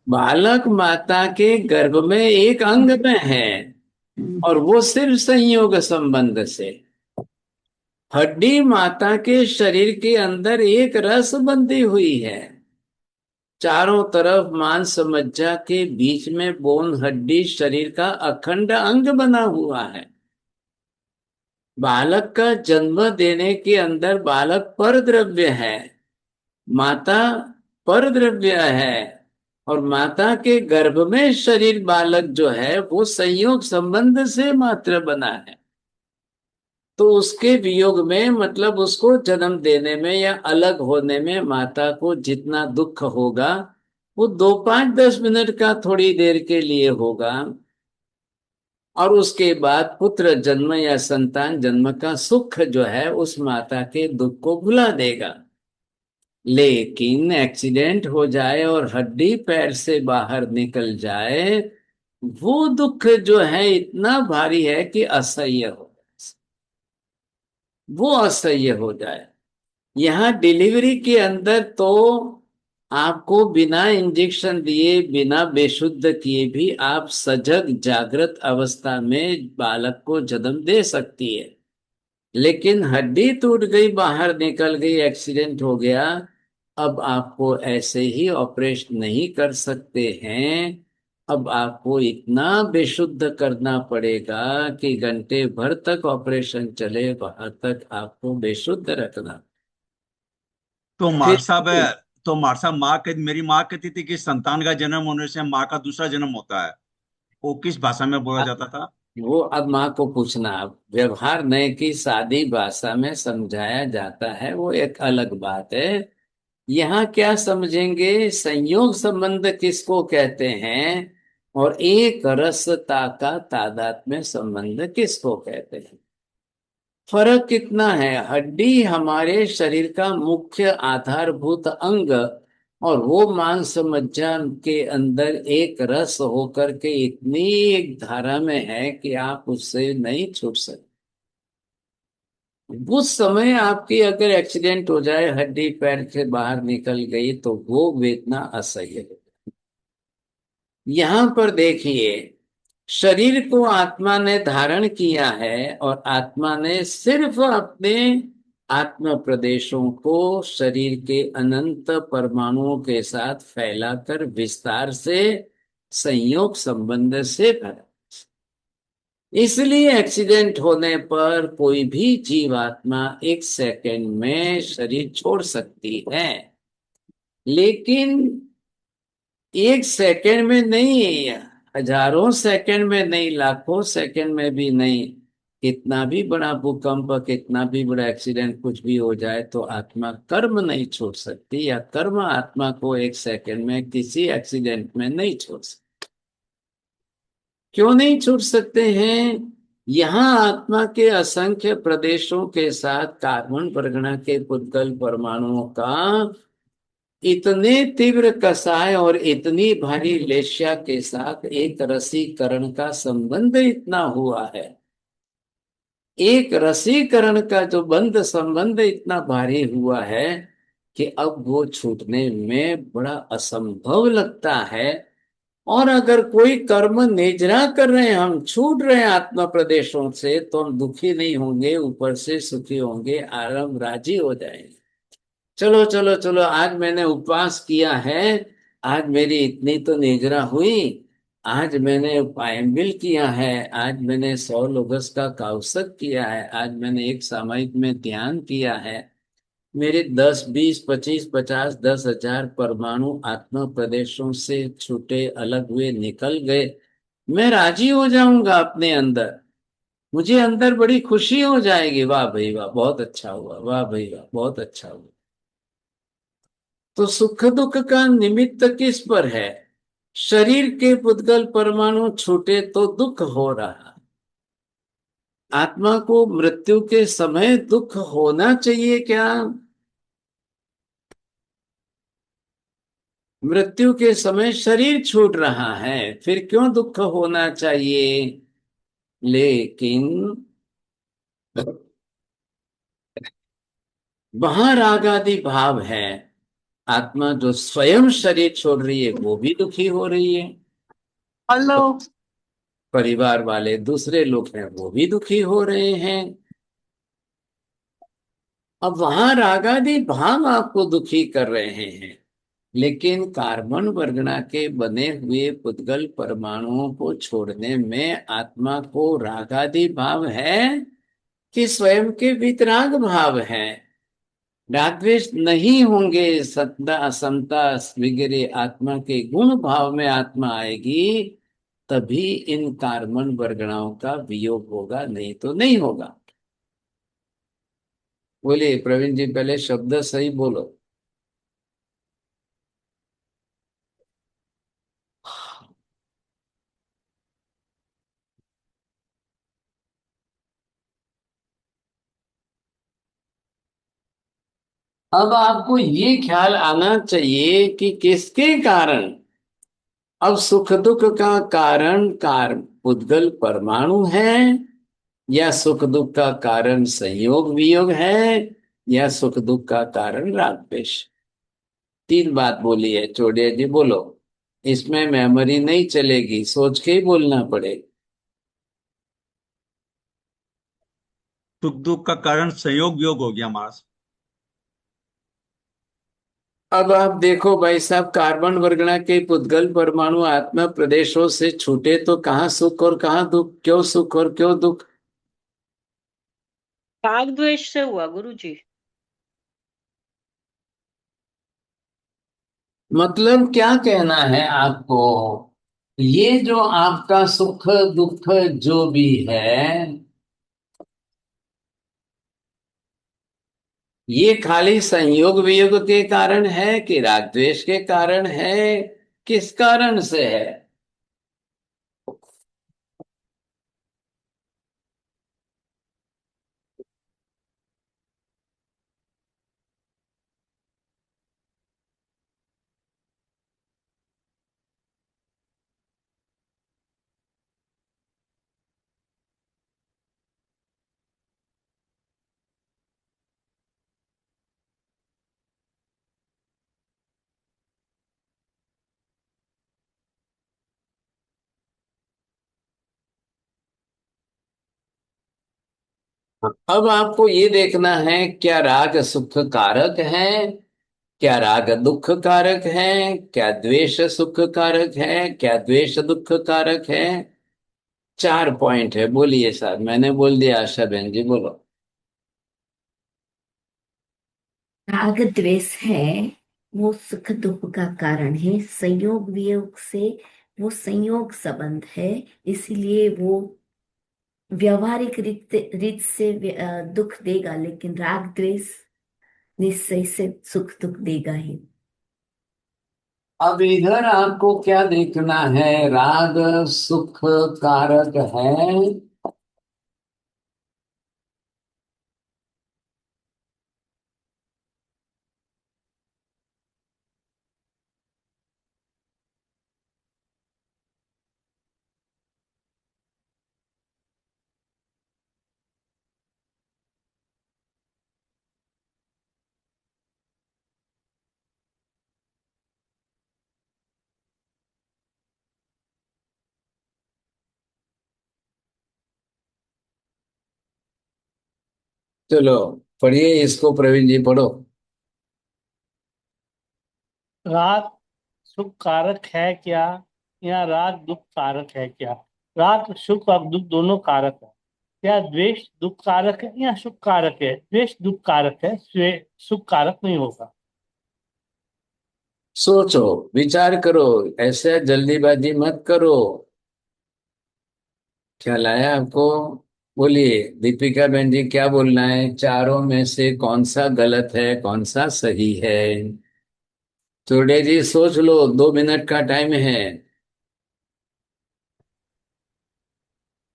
बालक माता के गर्भ में एक अंग में है और वो सिर्फ संयोग संबंध से। हड्डी माता के शरीर के अंदर एक रस बंधी हुई है, चारों तरफ मांस मज्जा के बीच में बोन हड्डी शरीर का अखंड अंग बना हुआ है। बालक का जन्म देने के अंदर बालक पर द्रव्य है, माता पर द्रव्य है, और माता के गर्भ में शरीर बालक जो है वो संयोग संबंध से मात्र बना है। तो उसके वियोग में, मतलब उसको जन्म देने में या अलग होने में माता को जितना दुख होगा वो 2, 5, 10 मिनट का थोड़ी देर के लिए होगा, और उसके बाद पुत्र जन्म या संतान जन्म का सुख जो है उस माता के दुख को भुला देगा। लेकिन एक्सीडेंट हो जाए और हड्डी पैर से बाहर निकल जाए, वो दुख जो है इतना भारी है कि असह्य हो, वो असह्य हो जाए। यहाँ डिलीवरी के अंदर तो आपको बिना इंजेक्शन दिए, बिना बेशुद्ध किए भी आप सजग जागृत अवस्था में बालक को जन्म दे सकती है। लेकिन हड्डी टूट गई, बाहर निकल गई, एक्सीडेंट हो गया, अब आपको ऐसे ही ऑपरेशन नहीं कर सकते हैं। अब आपको इतना बेशुद्ध करना पड़ेगा कि घंटे भर तक ऑपरेशन चले, वहां तक आपको बेशुद्ध रखना। तो मार साहब मेरी माँ कहती थी कि संतान का जन्म होने से माँ का दूसरा जन्म होता है, वो किस भाषा में बोला जाता था? वो अब माँ को पूछना। व्यवहार नए की सादी भाषा में समझाया जाता है, वो एक अलग बात है। यहाँ क्या समझेंगे, संयोग संबंध किसको कहते हैं और एक रसता का तादात्म्य संबंध किसको कहते हैं। फर्क कितना है। हड्डी हमारे शरीर का मुख्य आधारभूत अंग, और वो मांस मज्जा के अंदर एक रस होकर के इतनी एक धारा में है कि आप उससे नहीं छूट सकते। उस समय आपकी अगर एक्सीडेंट हो जाए, हड्डी पैर से बाहर निकल गई, तो वो वेदना असह्य है। यहां पर देखिए, शरीर को आत्मा ने धारण किया है और आत्मा ने सिर्फ अपने आत्म प्रदेशों को शरीर के अनंत परमाणुओं के साथ फैलाकर विस्तार से संयोग संबंध से भरा। इसलिए एक्सीडेंट होने पर कोई भी जीवात्मा 1 सेकंड में शरीर छोड़ सकती है, लेकिन 1 सेकंड में नहीं, हजारों सेकंड में नहीं, लाखों सेकंड में भी नहीं। कितना भी बड़ा भूकंप, कितना भी बड़ा एक्सीडेंट कुछ भी हो जाए, तो आत्मा कर्म नहीं छोड़ सकती, या कर्म आत्मा को 1 सेकंड में किसी एक्सीडेंट में नहीं छोड़ सकती। क्यों नहीं छूट सकते हैं? यहाँ आत्मा के असंख्य प्रदेशों के साथ कार्बन परगना के पुद्गल परमाणुओं का इतने तीव्र कसाय और इतनी भारी लेस्या के साथ एक रसीकरण का संबंध इतना हुआ है, एक रसीकरण का जो बंध संबंध इतना भारी हुआ है कि अब वो छूटने में बड़ा असंभव लगता है। और अगर कोई कर्म निजरा कर रहे हैं, हम छूट रहे हैं आत्मा प्रदेशों से, तो हम दुखी नहीं होंगे, ऊपर से सुखी होंगे, आराम राजी हो जाएंगे। चलो चलो चलो, आज मैंने उपवास किया है, आज मेरी इतनी तो निजरा हुई, आज मैंने पायंबिल किया है, आज मैंने 100 लोगस का कौसक किया है, आज मैंने एक सामयिक में ध्यान किया है, मेरे 10 20 25 50 10,000 परमाणु आत्मा प्रदेशों से छूटे, अलग हुए, निकल गए, मैं राजी हो जाऊंगा अपने अंदर, मुझे अंदर बड़ी खुशी हो जाएगी, वाह भाई वाह, बहुत अच्छा हुआ, वाह भाई वाह, बहुत अच्छा हुआ। तो सुख दुख का निमित्त किस पर है? शरीर के पुद्गल परमाणु छूटे तो दुख हो रहा। आत्मा को मृत्यु के समय दुख होना चाहिए क्या? मृत्यु के समय शरीर छूट रहा है, फिर क्यों दुख होना चाहिए? लेकिन वहां राग आदि भाव है, आत्मा जो स्वयं शरीर छोड़ रही है वो भी दुखी हो रही है, हेलो। परिवार वाले दूसरे लोग हैं वो भी दुखी हो रहे हैं। अब वहां रागादि भाव आपको दुखी कर रहे हैं, लेकिन कार्बन वर्गना के बने हुए पुद्गल परमाणुओं को छोड़ने में आत्मा को रागादि भाव है कि स्वयं के वितराग भाव है? राग द्वेष नहीं होंगे, सत्ता असमता वगैरह आत्मा के गुण भाव में आत्मा आएगी, तभी इन कार्बन वर्गणाओं का वियोग होगा, नहीं तो नहीं होगा। बोलिए प्रवीण जी, पहले शब्द सही बोलो। अब आपको ये ख्याल आना चाहिए कि किसके कारण, अब सुख दुख का कारण पुद्गल परमाणु है, या सुख दुख का कारण संयोग वियोग है, या सुख दुख का कारण राग द्वेष? तीन बात बोली है चौड़िया जी, बोलो। इसमें मेमोरी नहीं चलेगी, सोच के ही बोलना पड़ेगा। सुख दुख का कारण संयोग योग हो गया हमारा। अब आप देखो भाई साहब, कार्बन वर्गना के पुद्गल परमाणु आत्मा प्रदेशों से छूटे तो कहाँ सुख और कहाँ दुख, क्यों सुख और क्यों दुख? राग द्वेष से हुआ गुरु जी। मतलब क्या कहना है आपको? ये जो आपका सुख दुख जो भी है, ये खाली संयोग वियोग के कारण है कि राग द्वेष के कारण है, किस कारण से है? अब आपको ये देखना है, क्या राग सुख कारक है, क्या राग दुख कारक है, क्या द्वेष सुख कारक है, क्या द्वेष दुख कारक है? 4 पॉइंट है, बोलिए साहब। मैंने बोल दिया, आशा बहन जी बोलो। राग द्वेष है वो सुख दुख का कारण है, संयोग वियोग से वो संयोग संबंध है, इसीलिए वो व्यवहारिक रीत से दुख देगा, लेकिन राग द्वेष निश्चय से सुख दुख देगा ही। अब इधर आपको क्या देखना है, राग सुख कारक है चलो पढ़िए इसको, प्रवीण जी पढ़ो। राग सुख कारक है क्या, या राग दुख कारक है क्या? राग सुख और दुख दोनों कारक है। क्या द्वेष दुख कारक है या सुख कारक है? द्वेष दुख कारक है, सुख कारक नहीं होगा। सोचो, विचार करो, ऐसे जल्दीबाजी मत करो। ख्याल आया आपको? बोलिए दीपिका बहन जी, क्या बोलना है? चारों में से कौन सा गलत है, कौन सा सही है? चोड़े जी सोच लो, 2 मिनट का टाइम है।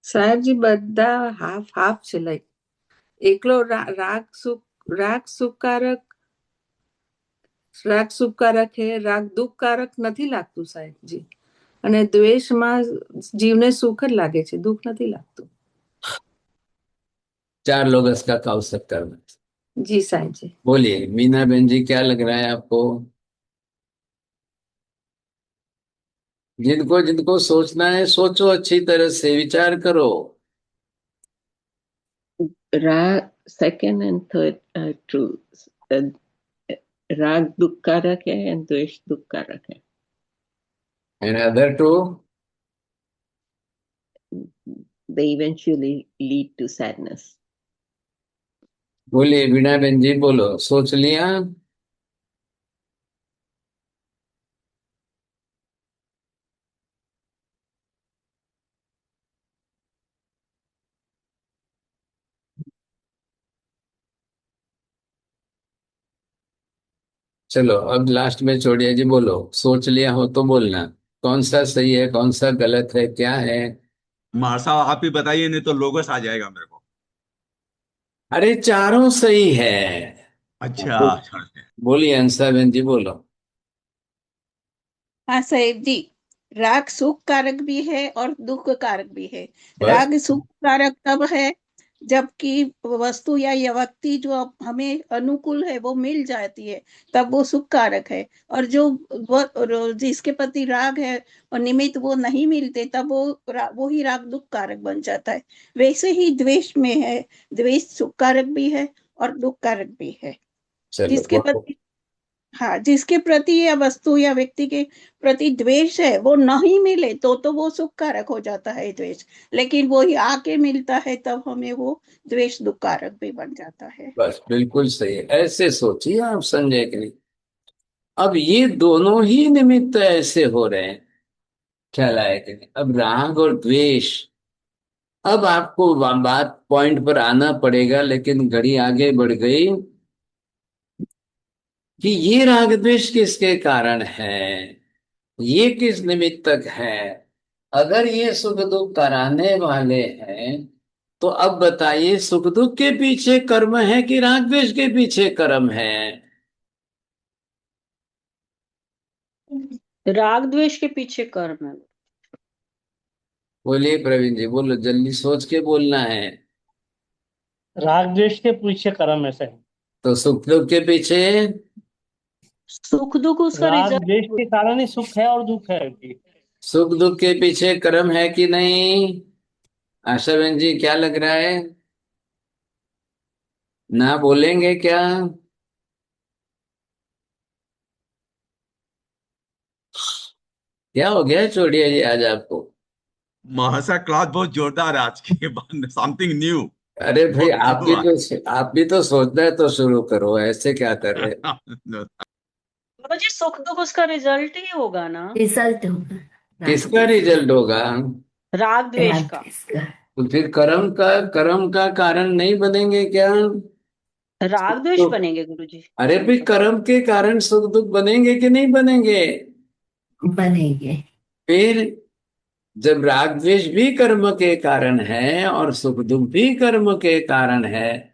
સાહેબજી બધા હાફ હાફ છે લાઈક એકલો રાગ સુખકારક હે, રાગ દુઃખકારક નથી લાગતું સાહેબજી. અને દ્વેષમાં જીવને સુખ જ લાગે છે, દુઃખ નથી લાગતું. 4 लोग इसका काउंसअप करना। જી સાહેબજી. बोलिए मीना बहन जी, क्या लग रहा है आपको? जिनको जिनको सोचना है सोचो, अच्छी तरह से विचार करो। Second and third are true. राग दुख कारक है and द्वेष दुख कारक है. And other two? They eventually lead to sadness. बोलिए वीणा बहन जी, बोलो, सोच लिया? चलो अब लास्ट में छोड़िए जी, बोलो, सोच लिया हो तो बोलना, कौन सा सही है, कौन सा गलत है, क्या है? महाराज साहब आप ही बताइए, नहीं तो लोगस आ जाएगा मेरे को। अरे चारों सही है। अच्छा। बोलिए अंसा बहन जी, बोलो। हाँ साहेब जी, राग सुख कारक भी है और दुख कारक भी है। बस। राग सुख कारक तब है जबकि वस्तु या व्यक्ति जो हमें अनुकूल है वो मिल जाती है, तब वो सुख कारक है। और जो जिसके प्रति राग है और निमित्त वो नहीं मिलते, तब वो ही राग दुख कारक बन जाता है। वैसे ही द्वेष में है, द्वेष सुख कारक भी है और दुख कारक भी है। जिसके प्रति जिसके प्रति या वस्तु या व्यक्ति के प्रति द्वेष है वो नहीं मिले तो वो सुख कारक हो जाता है द्वेष। लेकिन वो ही आके मिलता है तब हमें वो द्वेष दुख कारक भी बन जाता है। बस बिल्कुल सही है, ऐसे सोचिए आप संजय के लिए। अब ये दोनों ही निमित्त ऐसे हो रहे हैं, ख्याल आया कि नहीं? अब राग और द्वेष, अब आपको बात पॉइंट पर आना पड़ेगा, लेकिन घड़ी आगे बढ़ गई कि ये राग द्वेष किसके कारण है, ये किस निमित्तक है। अगर ये सुख दुख कराने वाले हैं तो अब बताइए, सुख दुख के पीछे कर्म है कि राग द्वेष के पीछे कर्म है? राग द्वेष के पीछे कर्म है। बोलिए प्रवीण जी, बोलो, जल्दी सोच के बोलना है। राग द्वेष के पीछे कर्म है सही। तो सुख दुख के पीछे? सुख दुख उसका राग रिजल्ट। द्वेष के कारण ही सुख है और दुख है जी। सुख दुख के पीछे कर्म है कि नहीं? आशा बहन जी, क्या लग रहा है? ना बोलेंगे क्या? क्या हो गया चोड़िया जी आज आपको? महाराज साहब क्लास बहुत जोरदार है आज की, समथिंग न्यू। अरे भाई, आप भी तो सोचना है तो शुरू करो, ऐसे क्या कर रहे हैं? मुझे सुख दुख उसका रिजल्ट ही होगा ना। रिजल्ट होगा। किसका रिजल्ट होगा? राग द्वेष का। तो फिर कर्म का कारण नहीं बनेंगे क्या? राग द्वेष बनेंगे गुरुजी। अरे भाई, कर्म के कारण सुख दुख बनेंगे कि नहीं बनेंगे? बनेंगे। फिर जब राग द्वेष भी कर्म के कारण है और सुख दुख भी कर्म के कारण है,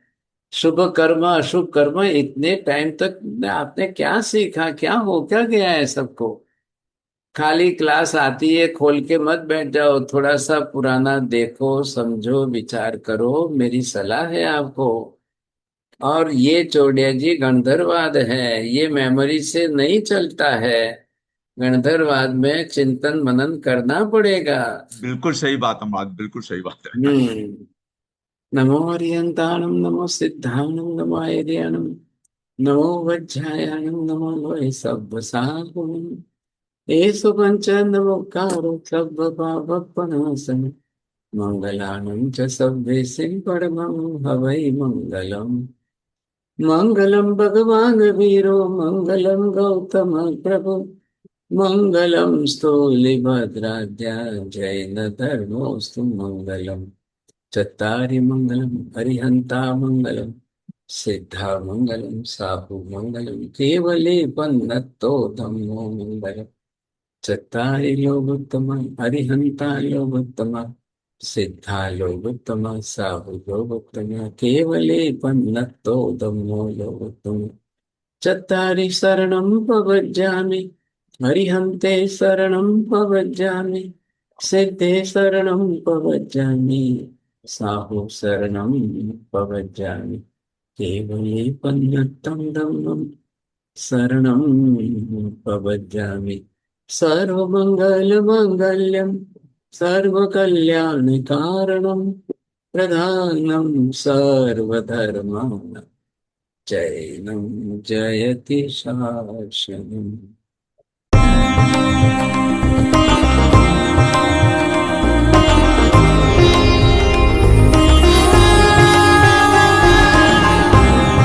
शुभ कर्म अशुभ कर्म, इतने टाइम तक आपने क्या सीखा, क्या हो क्या गया है सबको? खाली क्लास आती है, खोल के मत बैठ जाओ, थोड़ा सा पुराना देखो, समझो, विचार करो, मेरी सलाह है आपको। और ये चौड़िया जी गणधरवाद है, ये मेमोरी से नहीं चलता है। गणधरवाद में चिंतन मनन करना पड़ेगा। बिल्कुल सही बात है महाराज, बिल्कुल सही बात है। नमो हरियंताणं नमो सिद्धाणं नमो आयर्याणं नमो वज्रायाणं नमो लोहे सब्बसाहुणं येषु पञ्चनवकारो सब्बपापनाशनं मंगलानं च सब्बेसिं परमं हवै मंगलम् मंगलम भगवान वीरो मंगलम गौतम प्रभु मंगलम स्थूलिभद्राद्या जैन धर्मोस्तु मंगलम चत्तारि मंगलम अरिहंता मंगलम सिद्धा मंगलम साहु मंगलम केवले पन्नतो धम्मो मंगलम चत्तारि लोकोत्तम अरिहंता लोकोत्तम सिद्धा लोकोत्तम साहु लोकोत्तम केवले पन्नतो धम्मो लोकोत्तम चत्तारि शरणं प्रपद्यामि अरिहन्ते शरणं प्रपद्यामि सिद्धे शरणं प्रपद्यामि साहु शरणं प्रपद्यामि केवले पन्नतं धम्मं शरणं प्रपद्यामि सर्वमङ्गलमाङ्गल्यं सर्वकल्याणकारणं प्रधानं सर्वधर्माणां जैनं जयति शासनम्।